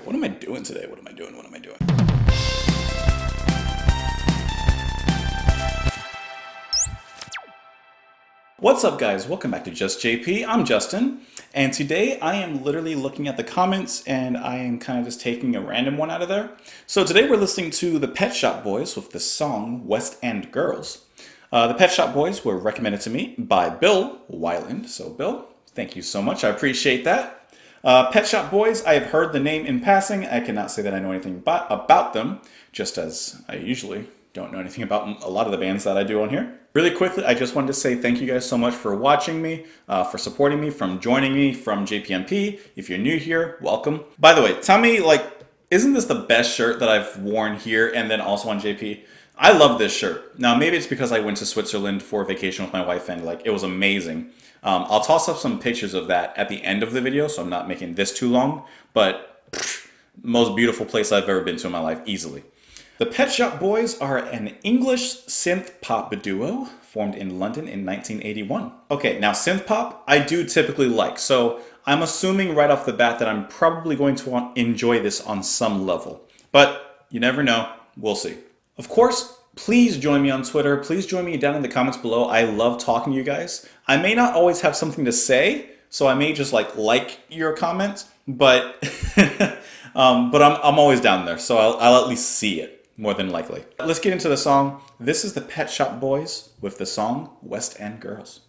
What am I doing today? What am I doing? What am I doing? What's up, guys? Welcome back to Just JP. I'm Justin, and today I am literally looking at the comments and I am kind of just taking a random one out of there. So today we're listening to the Pet Shop Boys with the song West End Girls. The Pet Shop Boys were recommended to me by Bill Wyland. So Bill, thank you so much. I appreciate that. Pet Shop Boys, I have heard the name in passing. I cannot say that I know anything about them, just as I usually don't know anything about a lot of the bands that I do on here. Really quickly, I just wanted to say thank you guys so much for watching me, for supporting me, from joining me from JPMP. If you're new here, welcome. By the way, tell me, isn't this the best shirt that I've worn here and then also on JP? I love this shirt. Now, maybe it's because I went to Switzerland for a vacation with my wife and it was amazing. I'll toss up some pictures of that at the end of the video, so I'm not making this too long, but most beautiful place I've ever been to in my life, easily. The Pet Shop Boys are an English synth pop duo formed in London in 1981. Okay, now synth pop, I do typically like, so I'm assuming right off the bat that I'm probably going to enjoy this on some level. But you never know, we'll see. Of course, please join me on Twitter. Please join me down in the comments below. I love talking to you guys. I may not always have something to say, so I may just like your comments, but I'm always down there, so I'll at least see it. More than likely. Let's get into the song. This is the Pet Shop Boys with the song West End Girls.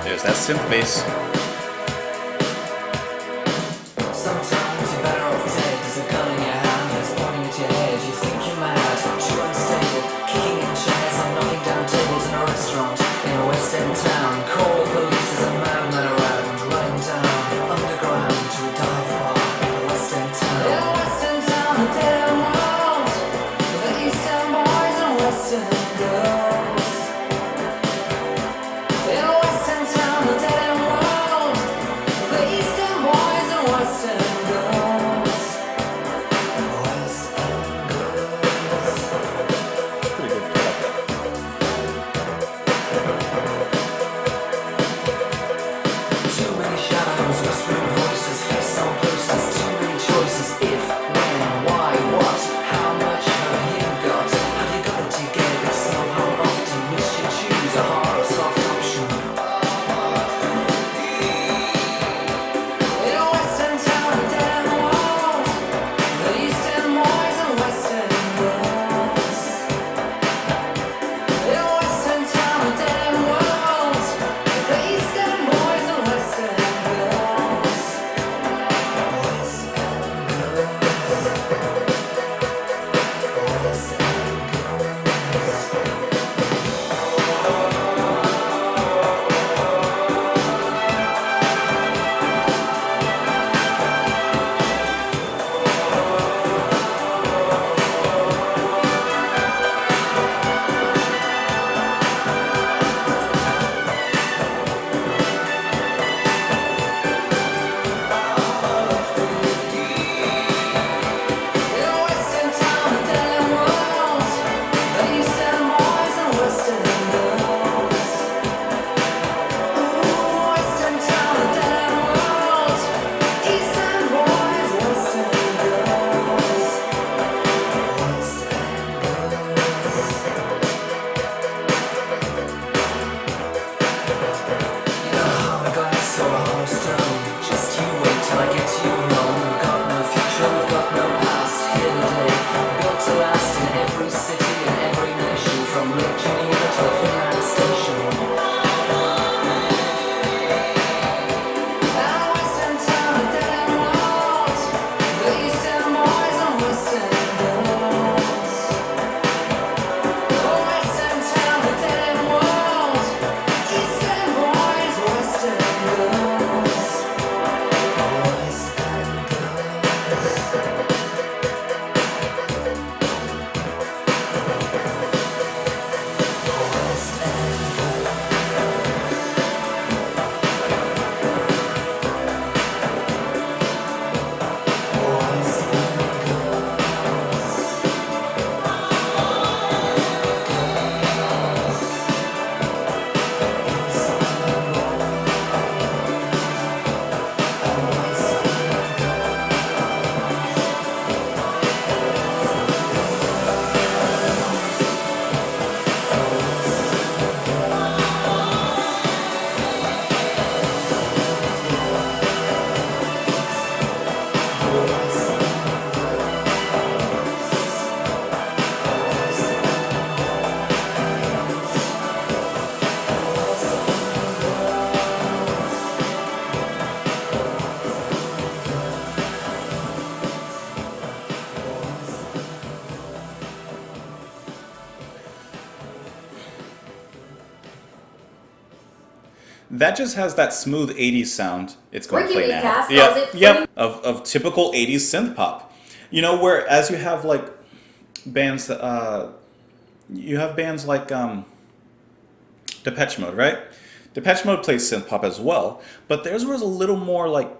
There's that synth bass. Sometimes you're better off dead. There's a gun in your hand that's pointing at your head. You think you're mad, too unstable, kicking in chairs and knocking down tables in a restaurant in a West End town. Call the police as a madman around, running down underground to a dive bar in a West End town. In a West End town, a dead end world, the East End boys and West End girls. In a West End town, a dead end world, the East End boys and West End girls. West End girls. Pretty good setup. Too many shadows, whispering voices, face on posters, too many choices. If, when, why, what, how much have you got? Have you got it together? If so, how often? Which you choose, a hard or soft option? In a West End town, a dead end world, the East End boys and West End girls. In a West End town, a dead end world, the East End boys and West End girls. West End girls. West End girls. that just has that smooth 80s sound. It's going to Ricky play now. Recast Yep, calls it yep. Of typical 80s synth pop. You know, whereas you have like bands that you have bands like Depeche Mode, right? Depeche Mode plays synth pop as well, but theirs was a little more like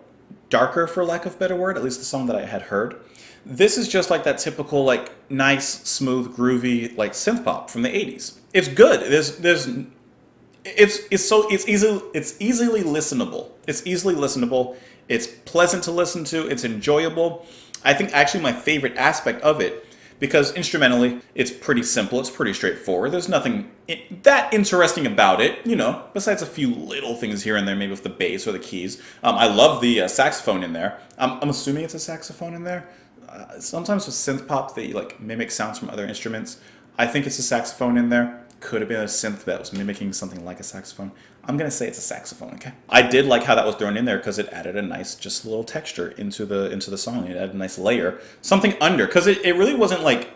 darker, for lack of a better word, at least the song that I had heard. This is just like that typical like nice, smooth, groovy like synth pop from the 80s. It's good. It's easily listenable. It's easily listenable. It's pleasant to listen to. It's enjoyable. I think actually my favorite aspect of it, because instrumentally it's pretty simple. It's pretty straightforward. There's nothing that interesting about it, you know, besides a few little things here and there, maybe with the bass or the keys. I love the saxophone in there. I'm assuming it's a saxophone in there. Sometimes with synth pop, they like mimic sounds from other instruments. I think it's a saxophone in there. Could have been a synth that was mimicking something like a saxophone. I'm gonna say it's a saxophone. Okay. I did like how that was thrown in there because it added a nice, just a little texture into the song. It added a nice layer, something under, because it really wasn't like.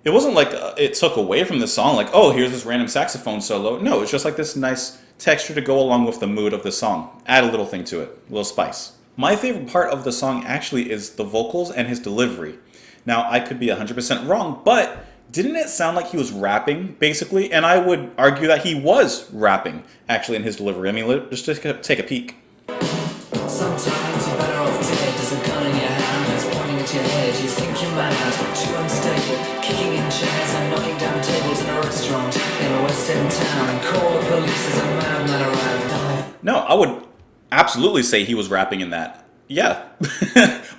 It wasn't like it took away from the song, like, oh, here's this random saxophone solo. No, it's just like this nice texture to go along with the mood of the song. Add a little thing to it, a little spice. My favorite part of the song actually is the vocals and his delivery. Now, I could be 100% wrong, but didn't it sound like he was rapping, basically? And I would argue that he was rapping, actually, in his delivery. I mean, let's just take a peek. Sometimes you're better off dead. There's a gun in your hand that's pointing at your head. You think you're mad, too unstable, kicking in chairs and knocking down tables in a restaurant in a West End town. Call the police, there's a madman around. No, I would absolutely say he was rapping in that. Yeah.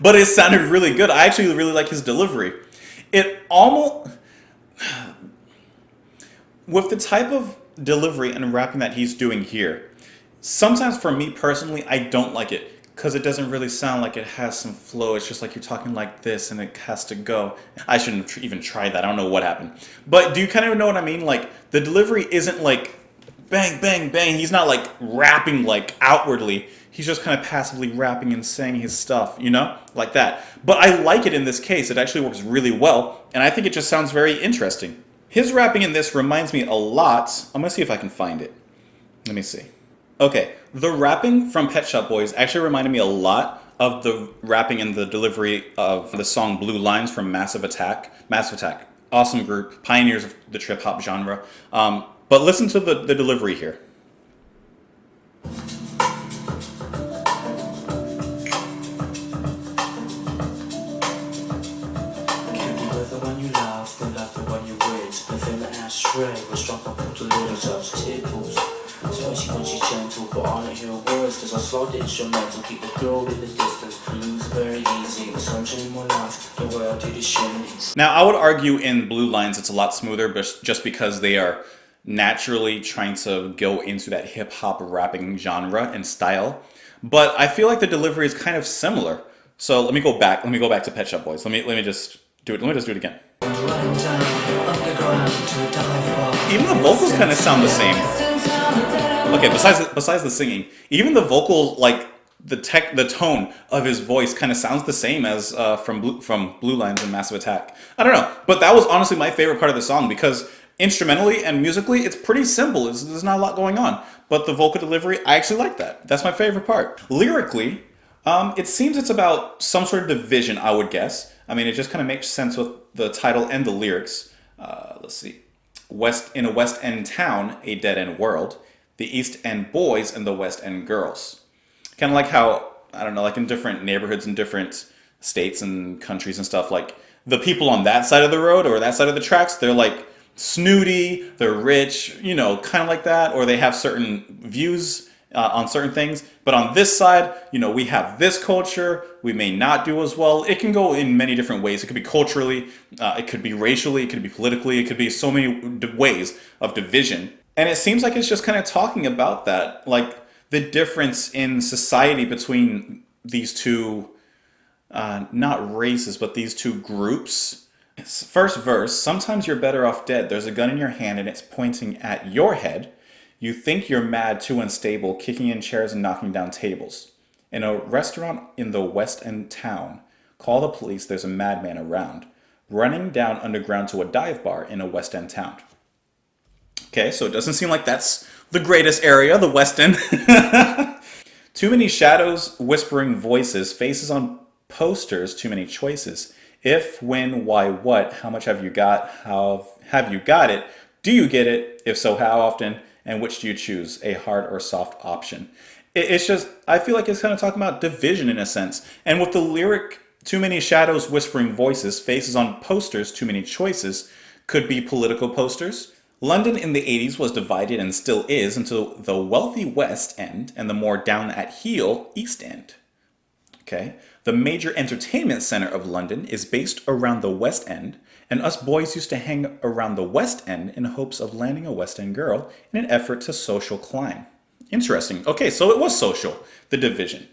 But it sounded really good. I actually really like his delivery. It almost... With the type of delivery and rapping that he's doing here, sometimes for me personally, I don't like it because it doesn't really sound like it has some flow. It's just like you're talking like this and it has to go. I shouldn't even try that. I don't know what happened. But do you kind of know what I mean? Like, the delivery isn't like bang, bang, bang. He's not like rapping like outwardly. He's just kind of passively rapping and saying his stuff, you know? Like that. But I like it in this case. It actually works really well. And I think it just sounds very interesting. His rapping in this reminds me a lot. I'm going to see if I can find it. Let me see. Okay, the rapping from Pet Shop Boys actually reminded me a lot of the rapping and the delivery of the song Blue Lines from Massive Attack. Massive Attack, awesome group, pioneers of the trip hop genre. But listen to the delivery here. Was drunk up to little touch tipples. So she when she's gentle, but I don't hear words. Cause I slow the instrumental, keep the girl in the distance. Lose very easy, the sunshine in my life, the way I do the shit. Now, I would argue in Blue Lines it's a lot smoother, but just because they are naturally trying to go into that hip hop rapping genre and style. But I feel like the delivery is kind of similar. So let me go back to Pet Shop Boys. Let me just do it. Let me just do it again. Even the vocals kind of sound the same. Okay, besides the singing, even the vocal, like the tone of his voice kind of sounds the same as from Blue Lines and Massive Attack. I don't know, but that was honestly my favorite part of the song because instrumentally and musically, it's pretty simple. There's not a lot going on, but the vocal delivery, I actually like that. That's my favorite part. Lyrically, it seems it's about some sort of division, I would guess. I mean, it just kind of makes sense with the title and the lyrics. Let's see. In a West End town, a dead end world. The East End boys and the West End girls. Kind of like how, I don't know, like in different neighborhoods in different states and countries and stuff, like the people on that side of the road or that side of the tracks, they're like snooty, they're rich, you know, kind of like that, or they have certain views on certain things. But on this side, you know, we have this culture, we may not do as well. It can go in many different ways. It could be culturally, it could be racially, it could be politically, it could be so many ways of division. And it seems like it's just kind of talking about that, like the difference in society between these two, not races, but these two groups. First verse, sometimes you're better off dead. There's a gun in your hand and it's pointing at your head. You think you're mad, too unstable, kicking in chairs and knocking down tables. In a restaurant in the West End town, call the police, there's a madman around. Running down underground to a dive bar in a West End town. Okay, so it doesn't seem like that's The greatest area, the West End. Too many shadows, whispering voices, faces on posters, too many choices. If, when, why, what, how much have you got, how have you got it, do you get it, if so, how often, and which do you choose, a hard or soft option? It's just, I feel like it's kind of talking about division in a sense. And with the lyric, too many shadows, whispering voices, faces on posters, too many choices, could be political posters. London in the 80s was divided and still is into the wealthy West End and the more down at heel East End. Okay? The major entertainment center of London is based around the West End, and us boys used to hang around the West End in hopes of landing a West End girl in an effort to social climb. Interesting. Okay, so it was social, the division.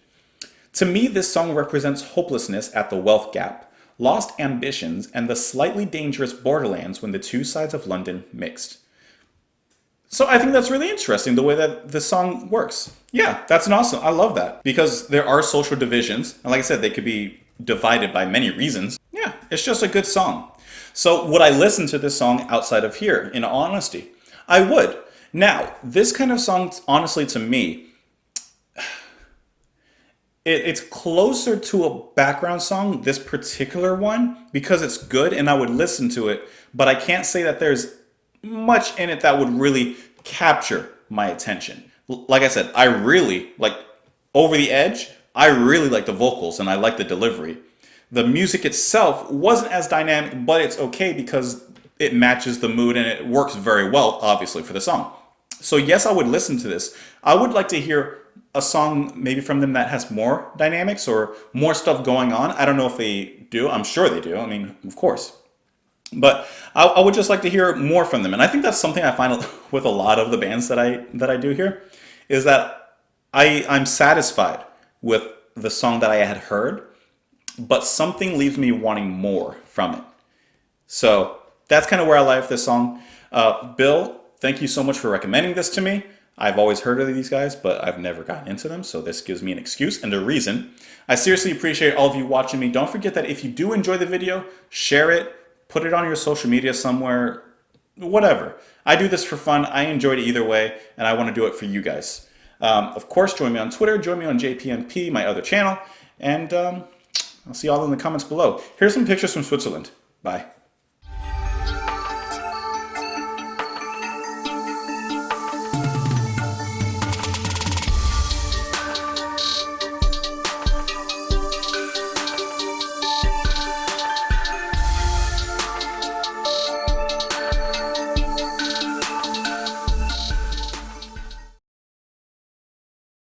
To me, this song represents hopelessness at the wealth gap, lost ambitions, and the slightly dangerous borderlands when the two sides of London mixed. So I think that's really interesting, the way that this song works. Yeah, that's an awesome. I love that. Because there are social divisions, and like I said, they could be divided by many reasons. Yeah, it's just a good song. So would I listen to this song outside of here, in honesty? I would. Now, this kind of song, honestly, to me, it's closer to a background song, this particular one, because it's good and I would listen to it, but I can't say that there's much in it that would really capture my attention. Like I said, I really, like, over the edge, I really like the vocals and I like the delivery. The music itself wasn't as dynamic, but it's okay because it matches the mood and it works very well, obviously, for the song. So yes, I would listen to this. I would like to hear a song maybe from them that has more dynamics or more stuff going on. I don't know if they do. I'm sure they do. I mean, of course. But I would just like to hear more from them. And I think that's something I find with a lot of the bands that I do here, is that I'm satisfied with the song that I had heard, but something leaves me wanting more from it. So that's kind of where I lie with this song. Bill, thank you so much for recommending this to me. I've always heard of these guys, but I've never gotten into them, so this gives me an excuse and a reason. I seriously appreciate all of you watching me. Don't forget that if you do enjoy the video, share it, put it on your social media somewhere, whatever. I do this for fun. I enjoyed it either way, and I want to do it for you guys. Of course, join me on Twitter, join me on JPMP, my other channel, and I'll see you all in the comments below. Here's some pictures from Switzerland. Bye.